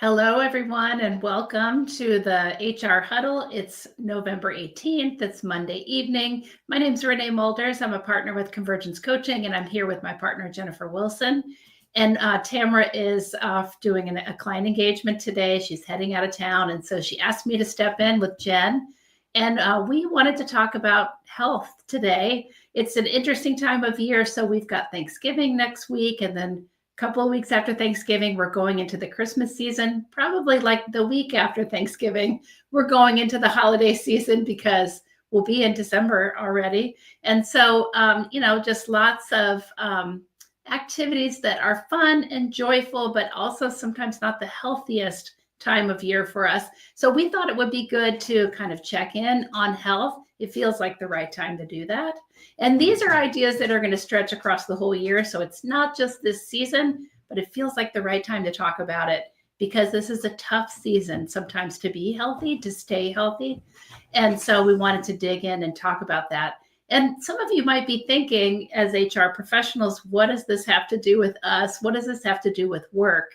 Hello, everyone, and welcome to the HR Huddle. It's November 18th. It's Monday evening. My name is Renee Moelders. I'm a partner with Convergence Coaching, and I'm here with my partner, Jennifer Wilson. And Tamara is doing a client engagement today. She's heading out of town, and so she asked me to step in with Jen. And we wanted to talk about health today. It's an interesting time of year. So we've got Thanksgiving next week, and then couple of weeks after Thanksgiving, we're going into the Christmas season. Probably like the week after Thanksgiving, we're going into the holiday season because we'll be in December already. And so, just lots of activities that are fun and joyful, but also sometimes not the healthiest time of year for us. So we thought it would be good to kind of check in on health. It feels like the right time to do that. And these are ideas that are going to stretch across the whole year. So it's not just this season, but it feels like the right time to talk about it because this is a tough season sometimes to be healthy, to stay healthy. And so we wanted to dig in and talk about that. And some of you might be thinking as HR professionals, what does this have to do with us? What does this have to do with work?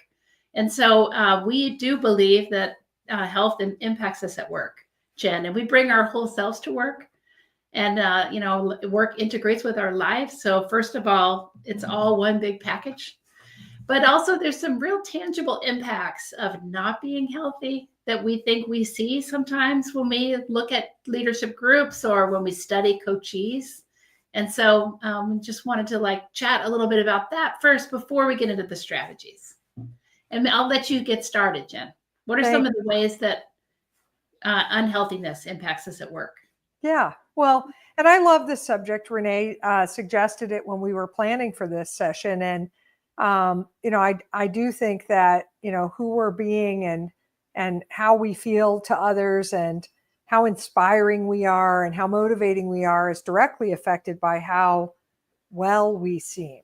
And so we do believe that health impacts us at work, Jen, and we bring our whole selves to work. And, work integrates with our lives. So first of all, it's all one big package. But also there's some real tangible impacts of not being healthy that we think we see sometimes when we look at leadership groups or when we study coachees. And so just wanted to chat a little bit about that first before we get into the strategies. And I'll let you get started, Jen. What are some of the ways that unhealthiness impacts us at work? Yeah, well, and I love this subject. Renee suggested it when we were planning for this session. And, I do think that, who we're being and how we feel to others and how inspiring we are and how motivating we are is directly affected by how well we seem.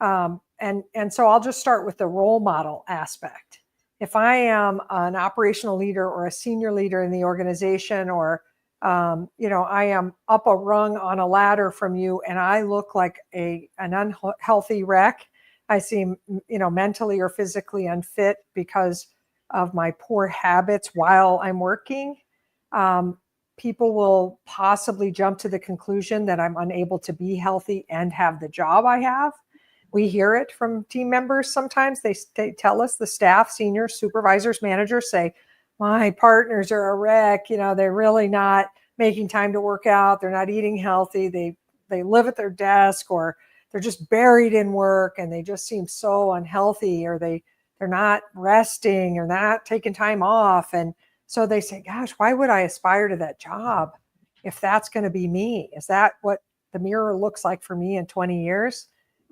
And so I'll just start with the role model aspect. If I am an operational leader or a senior leader in the organization, or I am up a rung on a ladder from you and I look like an unhealthy wreck. I seem, mentally or physically unfit because of my poor habits while I'm working. People will possibly jump to the conclusion that I'm unable to be healthy and have the job I have. We hear it from team members sometimes. They tell us, the staff, seniors, supervisors, managers say, my partners are a wreck. They're really not making time to work out. They're not eating healthy. They live at their desk, or they're just buried in work and they just seem so unhealthy, or they're not resting or not taking time off. And so they say, gosh, why would I aspire to that job if that's going to be me? Is that what the mirror looks like for me in 20 years?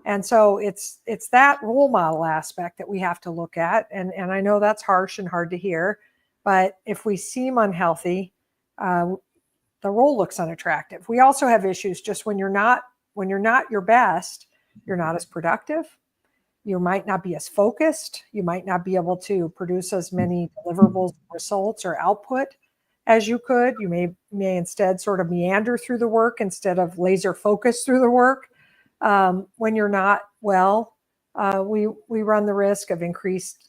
And so it's that role model aspect that we have to look at. And I know that's harsh and hard to hear. But if we seem unhealthy, the role looks unattractive. We also have issues just when you're not your best, you're not as productive. You might not be as focused. You might not be able to produce as many deliverables, results, or output as you could. You may instead sort of meander through the work instead of laser focus through the work. When you're not well, we run the risk of increased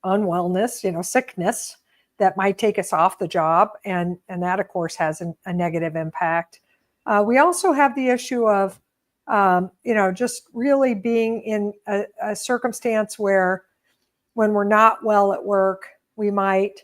unwellness, sickness, that might take us off the job. And that, of course, has a negative impact. We also have the issue of, just really being in a circumstance where when we're not well at work, we might,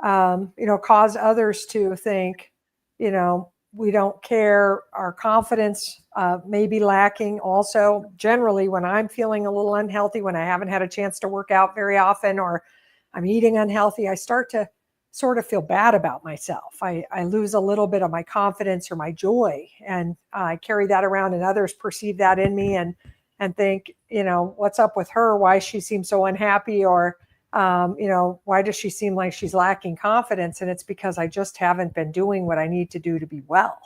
cause others to think, we don't care. Our confidence may be lacking. Also, generally, when I'm feeling a little unhealthy, when I haven't had a chance to work out very often, or I'm eating unhealthy, I start to sort of feel bad about myself. I lose a little bit of my confidence or my joy, and I carry that around, and others perceive that in me and think, what's up with her? Why she seems so unhappy? Or, why does she seem like she's lacking confidence? And it's because I just haven't been doing what I need to do to be well.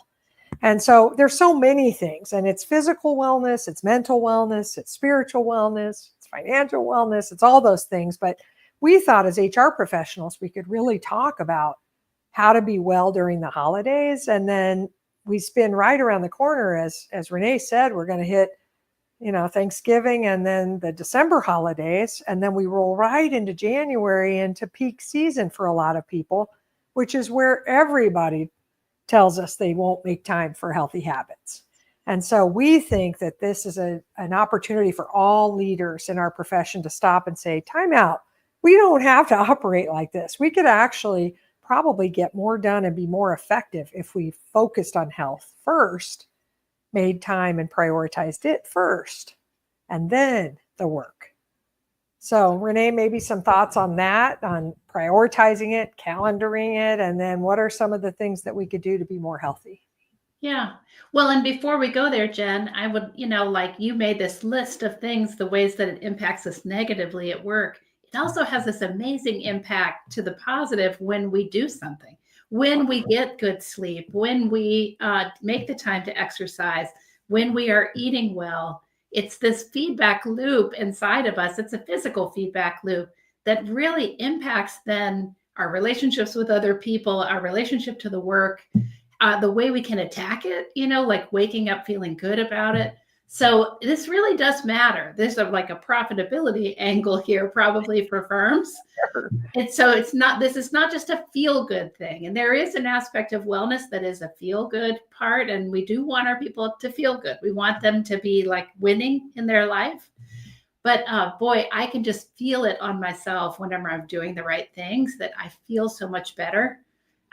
And so there's so many things, and it's physical wellness, it's mental wellness, it's spiritual wellness, it's financial wellness, it's all those things. But we thought as HR professionals, we could really talk about how to be well during the holidays. And then we spin right around the corner, as Renee said, we're going to hit, Thanksgiving and then the December holidays. And then we roll right into January, into peak season for a lot of people, which is where everybody tells us they won't make time for healthy habits. And so we think that this is an opportunity for all leaders in our profession to stop and say, time out. We don't have to operate like this. We could actually probably get more done and be more effective if we focused on health first, made time and prioritized it first, and then the work. So Renee, maybe some thoughts on that, on prioritizing it, calendaring it, and then what are some of the things that we could do to be more healthy? Yeah. Well, and before we go there, Jen, I would, like you made this list of things, the ways that it impacts us negatively at work. It also has this amazing impact to the positive when we do something, when we get good sleep, when we make the time to exercise, when we are eating well. It's this feedback loop inside of us. It's a physical feedback loop that really impacts then our relationships with other people, our relationship to the work, the way we can attack it, like waking up feeling good about it. So this really does matter. There's a profitability angle here probably for firms. And so this is not just a feel good thing. And there is an aspect of wellness that is a feel good part. And we do want our people to feel good. We want them to be like winning in their life. But boy, I can just feel it on myself whenever I'm doing the right things, that I feel so much better.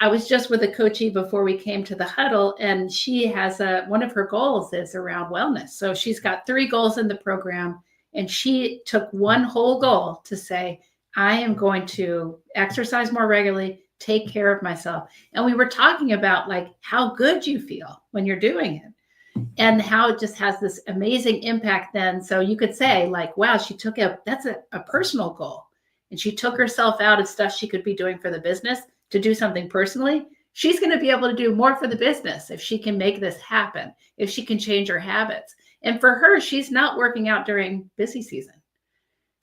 I was just with a coachee before we came to the huddle, and she has one of her goals is around wellness. So she's got 3 goals in the program, and she took one whole goal to say, I am going to exercise more regularly, take care of myself. And we were talking about like how good you feel when you're doing it and how it just has this amazing impact then. So you could say like, wow, that's a personal goal. And she took herself out of stuff she could be doing for the business to do something personally. She's going to be able to do more for the business if she can make this happen, if she can change her habits. And for her, she's not working out during busy season.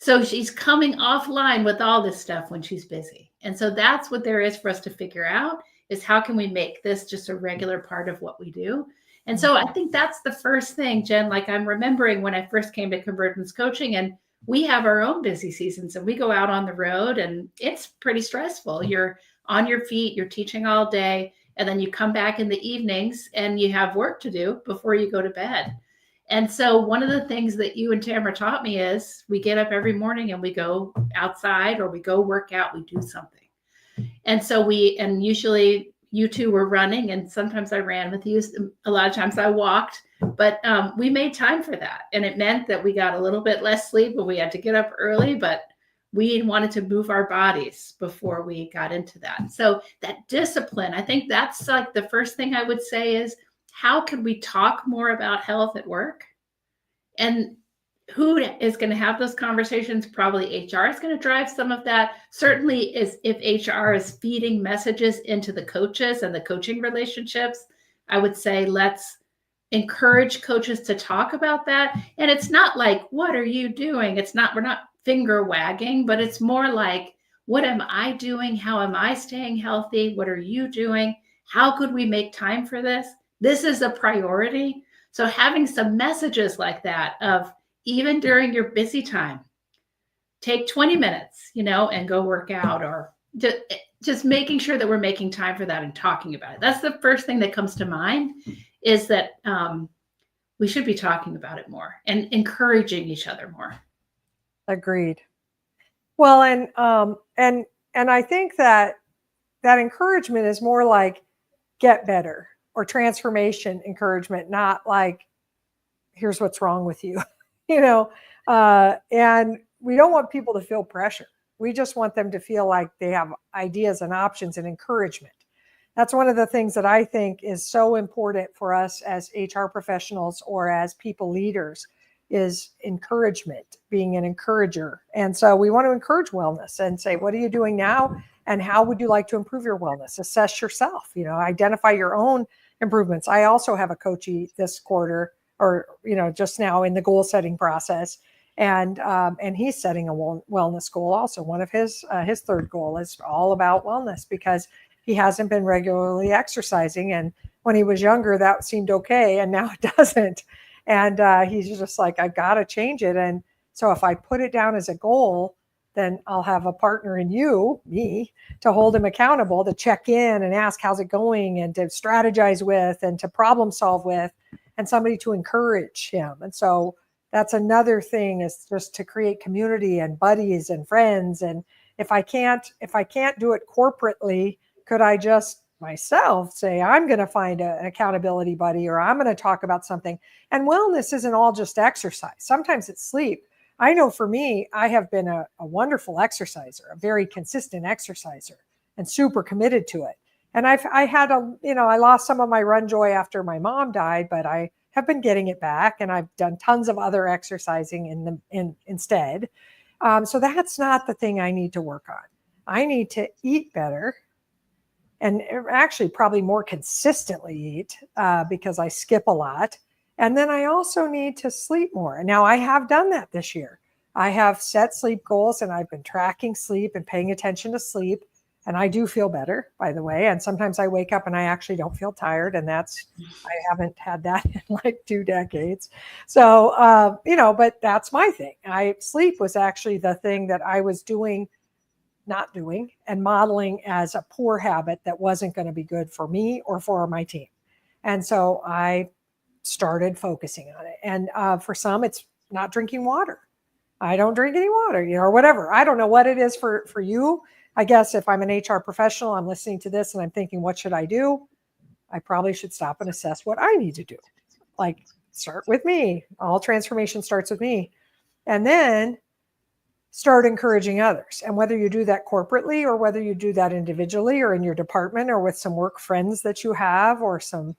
So she's coming offline with all this stuff when she's busy. And so that's what there is for us to figure out, is how can we make this just a regular part of what we do? And so I think that's the first thing, Jen. Like I'm remembering when I first came to Convergence Coaching, and we have our own busy seasons and we go out on the road and it's pretty stressful. You're on your feet, you're teaching all day, and then you come back in the evenings and you have work to do before you go to bed. And so one of the things that you and Tamara taught me is we get up every morning and we go outside or we go work out, we do something. And so and usually you two were running, and sometimes I ran with you. A lot of times I walked, but we made time for that. And it meant that we got a little bit less sleep and we had to get up early, but we wanted to move our bodies before we got into that. So that discipline, I think that's like the first thing I would say is, how can we talk more about health at work? And who is going to have those conversations? Probably HR is going to drive some of that. Certainly is if HR is feeding messages into the coaches and the coaching relationships, I would say let's encourage coaches to talk about that. And it's not like, what are you doing? We're not finger wagging, but it's more like, what am I doing? How am I staying healthy? What are you doing? How could we make time for this? This is a priority. So having some messages like that of, even during your busy time, take 20 minutes, and go work out, or just making sure that we're making time for that and talking about it. That's the first thing that comes to mind, is that we should be talking about it more and encouraging each other more. Agreed. Well, and I think that encouragement is more like get better or transformation encouragement, not like here's what's wrong with you, and we don't want people to feel pressure. We just want them to feel like they have ideas and options and encouragement. That's one of the things that I think is so important for us as HR professionals or as people leaders, is encouragement, being an encourager. And so we want to encourage wellness and say, what are you doing now? And how would you like to improve your wellness? Assess yourself, identify your own improvements. I also have a coachee this quarter, or, just now in the goal setting process. And he's setting a wellness goal also. One of his third goal is all about wellness, because he hasn't been regularly exercising. And when he was younger, that seemed okay. And now it doesn't. And he's just like, I got to change it. And so if I put it down as a goal, then I'll have a partner in you, me, to hold him accountable, to check in and ask, how's it going, and to strategize with and to problem solve with, and somebody to encourage him. And so that's another thing, is just to create community and buddies and friends. And if I can't do it corporately, could I just myself say, I'm going to find an accountability buddy, or I'm going to talk about something. And wellness isn't all just exercise. Sometimes it's sleep. I know for me, I have been a wonderful exerciser, a very consistent exerciser, and super committed to it. And I lost some of my run joy after my mom died, but I have been getting it back, and I've done tons of other exercising instead. So that's not the thing I need to work on. I need to eat better, and actually probably more consistently eat, because I skip a lot. And then I also need to sleep more. And now I have done that this year. I have set sleep goals, and I've been tracking sleep and paying attention to sleep. And I do feel better, by the way. And sometimes I wake up and I actually don't feel tired. And I haven't had that in like 2 decades. So, but that's my thing. Sleep was actually the thing that I was not doing and modeling as a poor habit that wasn't going to be good for me or for my team. And so I started focusing on it. And for some, it's not drinking water. I don't drink any water, or whatever. I don't know what it is for you. I guess if I'm an HR professional, I'm listening to this and I'm thinking, what should I do? I probably should stop and assess what I need to do. Like, start with me. All transformation starts with me. And then start encouraging others. And whether you do that corporately, or whether you do that individually, or in your department, or with some work friends that you have, or some,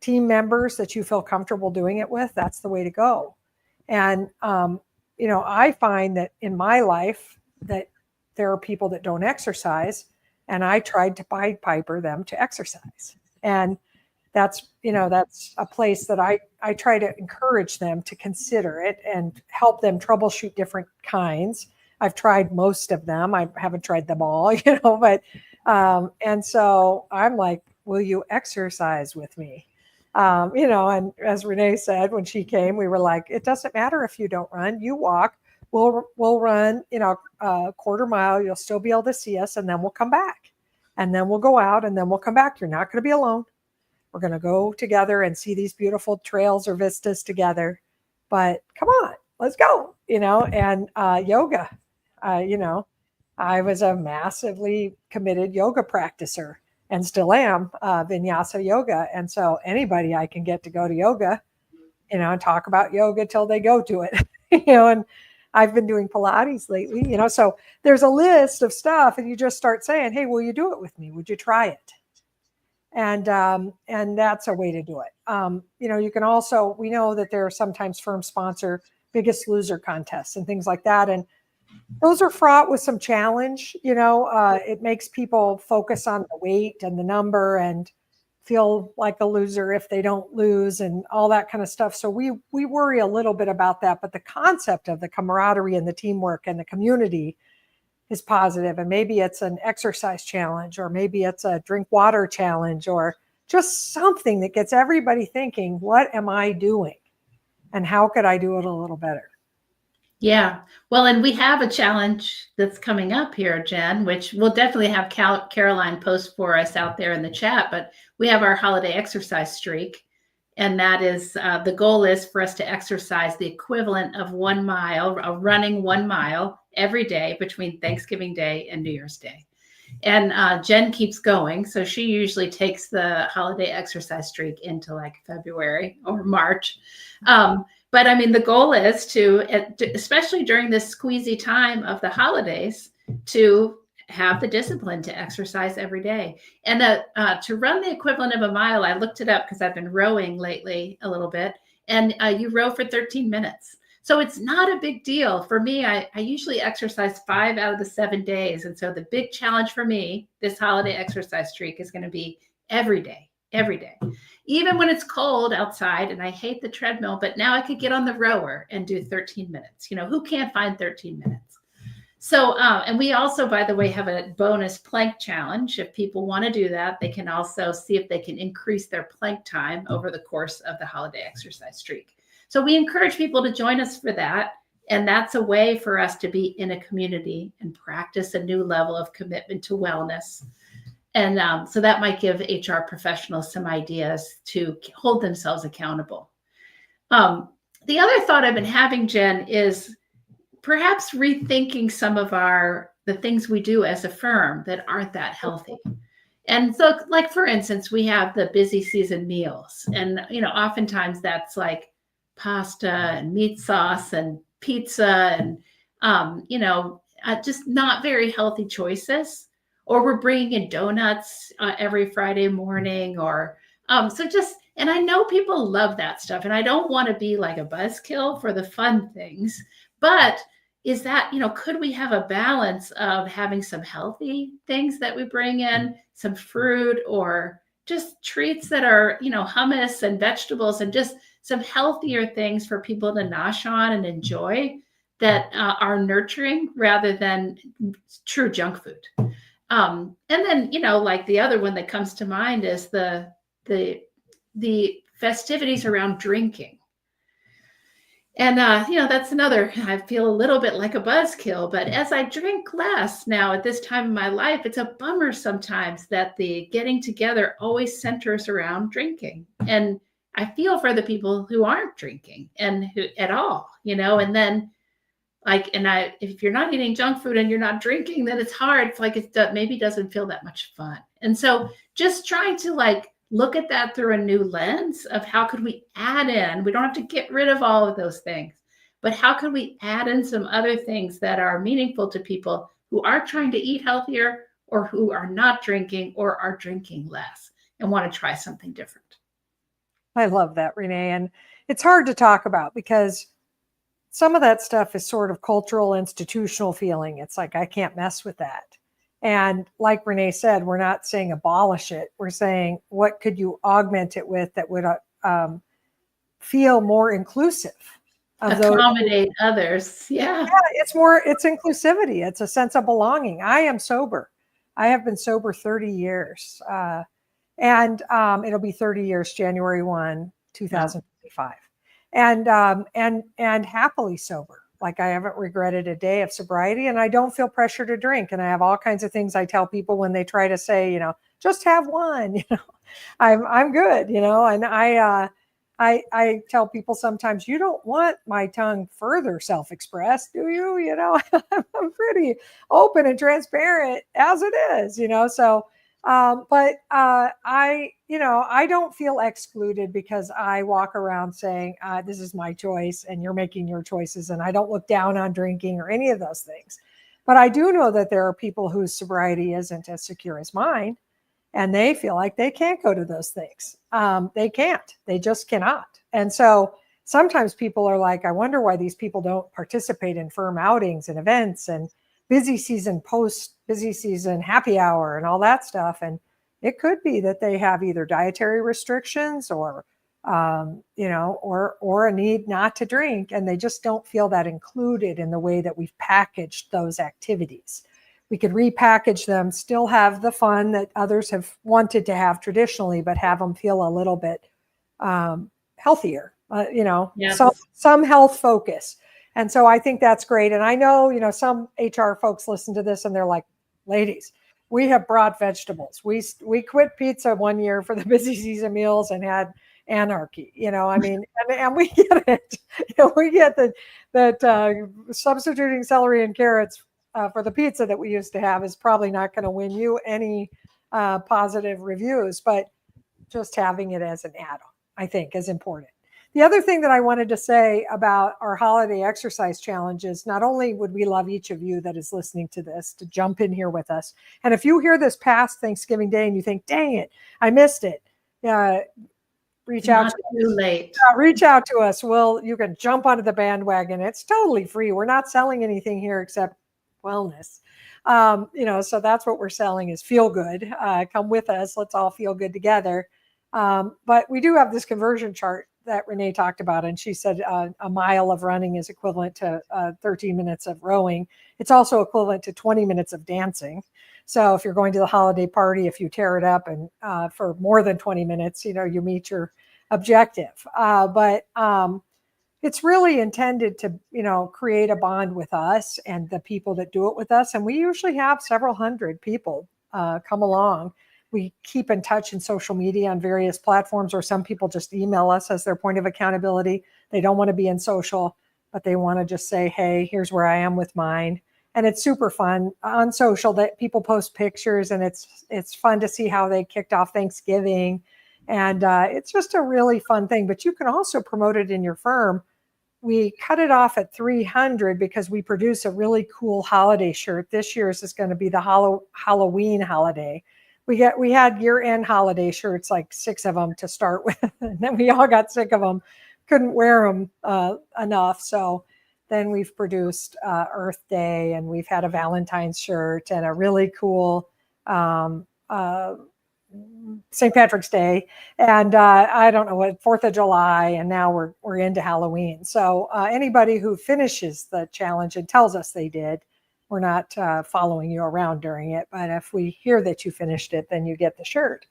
team members that you feel comfortable doing it with, that's the way to go. And, I find that in my life that there are people that don't exercise, and I tried to Pied Piper them to exercise. And that's a place that I try to encourage them to consider it and help them troubleshoot different kinds. I've tried most of them. I haven't tried them all, but, and so I'm like, will you exercise with me? And as Renee said, when she came, we were like, it doesn't matter if you don't run, you walk, we'll run, a quarter mile, you'll still be able to see us, and then we'll come back, and then we'll go out, and then we'll come back. You're not going to be alone. We're going to go together and see these beautiful trails or vistas together, but come on, let's go, and yoga, I was a massively committed yoga practicer, and still am, vinyasa yoga. And so anybody I can get to go to yoga, and talk about yoga till they go to it, and I've been doing Pilates lately, so there's a list of stuff, and you just start saying, hey, will you do it with me? Would you try it? And that's a way to do it. You can also, we know that there are sometimes firms sponsor Biggest Loser contests and things like that. And those are fraught with some challenge. It makes people focus on the weight and the number and feel like a loser if they don't lose and all that kind of stuff. So we worry a little bit about that, but the concept of the camaraderie and the teamwork and the community is positive. And maybe it's an exercise challenge, or maybe it's a drink water challenge, or just something that gets everybody thinking, what am I doing? And how could I do it a little better? Yeah. Well, and we have a challenge that's coming up here, Jen, which we'll definitely have Caroline post for us out there in the chat, but we have our holiday exercise streak. And that is, the goal is for us to exercise the equivalent of 1 mile, running 1 mile every day between Thanksgiving Day and New Year's Day. And Jen keeps going. So she usually takes the holiday exercise streak into like February or March. But I mean, the goal is to, especially during this squeezy time of the holidays, to have the discipline to exercise every day. And to run the equivalent of a mile, I looked it up because I've been rowing lately a little bit, and you row for 13 minutes. So it's not a big deal. For me, I usually exercise 5 out of the 7 days. And so the big challenge for me, this holiday exercise streak, is going to be every day. Even when it's cold outside and I hate the treadmill, but now I could get on the rower and do 13 minutes. Who can't find 13 minutes? So, and we also, by the way, have a bonus plank challenge. If people want to do that, they can also see if they can increase their plank time over the course of the holiday exercise streak. So we encourage people to join us for that. And that's a way for us to be in a community and practice a new level of commitment to wellness. And so that might give HR professionals some ideas to hold themselves accountable. The other thought I've been having, Jen, is perhaps rethinking some of the things we do as a firm that aren't that healthy. And so, like, for instance, we have the busy season meals, and oftentimes that's like pasta and meat sauce and pizza and just not very healthy choices. Or we're bringing in donuts every Friday morning, or and I know people love that stuff, and I don't want to be like a buzzkill for the fun things, but is that, could we have a balance of having some healthy things that we bring in, some fruit, or just treats that are, hummus and vegetables, and just some healthier things for people to nosh on and enjoy that are nurturing rather than true junk food. And then, like the other one that comes to mind is the festivities around drinking. And, that's another, I feel a little bit like a buzzkill, but as I drink less now at this time in my life, it's a bummer sometimes that the getting together always centers around drinking. And I feel for the people who aren't drinking and who at all, and then if you're not eating junk food and you're not drinking, then it's hard. It's like maybe doesn't feel that much fun. And so just trying to look at that through a new lens of how could we add in, we don't have to get rid of all of those things, but how could we add in some other things that are meaningful to people who are trying to eat healthier or who are not drinking or are drinking less and want to try something different. I love that, Renee. And it's hard to talk about because some of that stuff is sort of cultural, institutional feeling. It's like, I can't mess with that. And like Renee said, we're not saying abolish it. We're saying, what could you augment it with that would feel more inclusive? Accommodate others. Yeah. It's inclusivity. It's a sense of belonging. I am sober. I have been sober 30 years. And it'll be 30 years, January 1, 2025. And happily sober. Like, I haven't regretted a day of sobriety, and I don't feel pressure to drink. And I have all kinds of things I tell people when they try to say, just have one, I'm good, and I tell people sometimes, you don't want my tongue further self-expressed, do you? I'm pretty open and transparent as it is, so but I don't feel excluded because I walk around saying, this is my choice and you're making your choices. And I don't look down on drinking or any of those things. But I do know that there are people whose sobriety isn't as secure as mine, and they feel like they can't go to those things. They can't. They just cannot. And so sometimes people are like, I wonder why these people don't participate in firm outings and events and busy season, post busy season, happy hour, and all that stuff. And it could be that they have either dietary restrictions or, or a need not to drink, and they just don't feel that included in the way that we've packaged those activities. We could repackage them, still have the fun that others have wanted to have traditionally, but have them feel a little bit healthier, Yes. some health focus. And so I think that's great. And I know, some HR folks listen to this and they're like, ladies, we have brought vegetables. We quit pizza one year for the busy season meals and had anarchy, and we get it. We get that substituting celery and carrots for the pizza that we used to have is probably not going to win you any positive reviews, but just having it as an add-on, I think, is important. The other thing that I wanted to say about our holiday exercise challenge is not only would we love each of you that is listening to this to jump in here with us. And if you hear this past Thanksgiving Day and you think, dang it, I missed it, reach out to us. You can jump onto the bandwagon. It's totally free. We're not selling anything here except wellness. So that's what we're selling is feel good. Come with us. Let's all feel good together. But we do have this conversion chart that Renee talked about, and she said a mile of running is equivalent to 13 minutes of rowing. It's also equivalent to 20 minutes of dancing. So if you're going to the holiday party, if you tear it up and for more than 20 minutes, you meet your objective. But it's really intended to, create a bond with us and the people that do it with us. And we usually have several hundred people come along. We keep in touch in social media on various platforms, or some people just email us as their point of accountability. They don't want to be in social, but they want to just say, hey, here's where I am with mine. And it's super fun on social that people post pictures, and it's fun to see how they kicked off Thanksgiving. And it's just a really fun thing. But you can also promote it in your firm. We cut it off at 300 because we produce a really cool holiday shirt. This year's is going to be the Halloween holiday. We had year-end holiday shirts, like 6 of them to start with, and then we all got sick of them, couldn't wear them enough. So then we've produced Earth Day, and we've had a Valentine's shirt and a really cool St. Patrick's Day, and I don't know what, 4th of July, and now we're into Halloween. So anybody who finishes the challenge and tells us they did, we're not following you around during it, but if we hear that you finished it, then you get the shirt.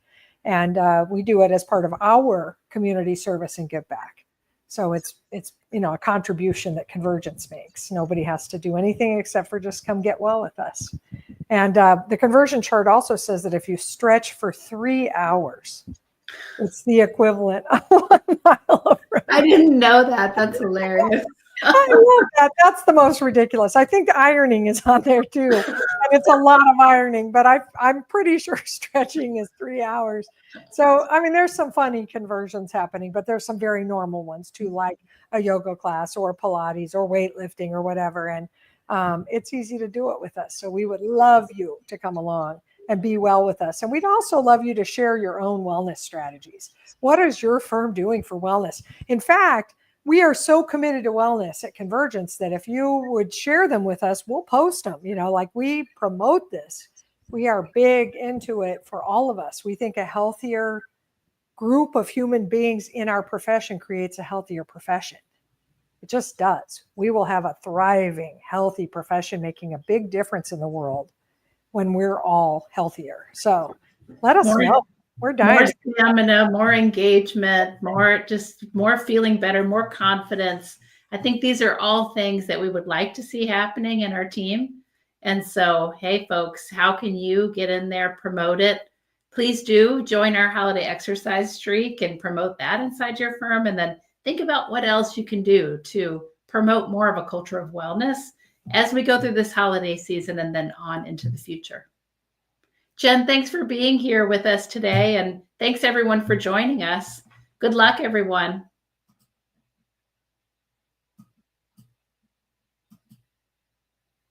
And we do it as part of our community service and give back. So it's a contribution that Convergence makes. Nobody has to do anything except for just come get well with us. And the conversion chart also says that if you stretch for 3 hours, it's the equivalent of 1 mile of running. I didn't know that. That's hilarious. I love that. That's the most ridiculous. I think ironing is on there too. And it's a lot of ironing, but I'm pretty sure stretching is 3 hours. So, there's some funny conversions happening, but there's some very normal ones too, like a yoga class or Pilates or weightlifting or whatever. And it's easy to do it with us. So we would love you to come along and be well with us. And we'd also love you to share your own wellness strategies. What is your firm doing for wellness? In fact, we are so committed to wellness at Convergence that if you would share them with us, we'll post them. Like we promote this. We are big into it for all of us. We think a healthier group of human beings in our profession creates a healthier profession. It just does. We will have a thriving, healthy profession making a big difference in the world when we're all healthier. So let us know. We're dying. More stamina, more engagement, more feeling better, more confidence. I think these are all things that we would like to see happening in our team. And so, hey, folks, how can you get in there, promote it? Please do join our holiday exercise streak and promote that inside your firm. And then think about what else you can do to promote more of a culture of wellness as we go through this holiday season and then on into the future. Jen, thanks for being here with us today. And thanks everyone for joining us. Good luck, everyone.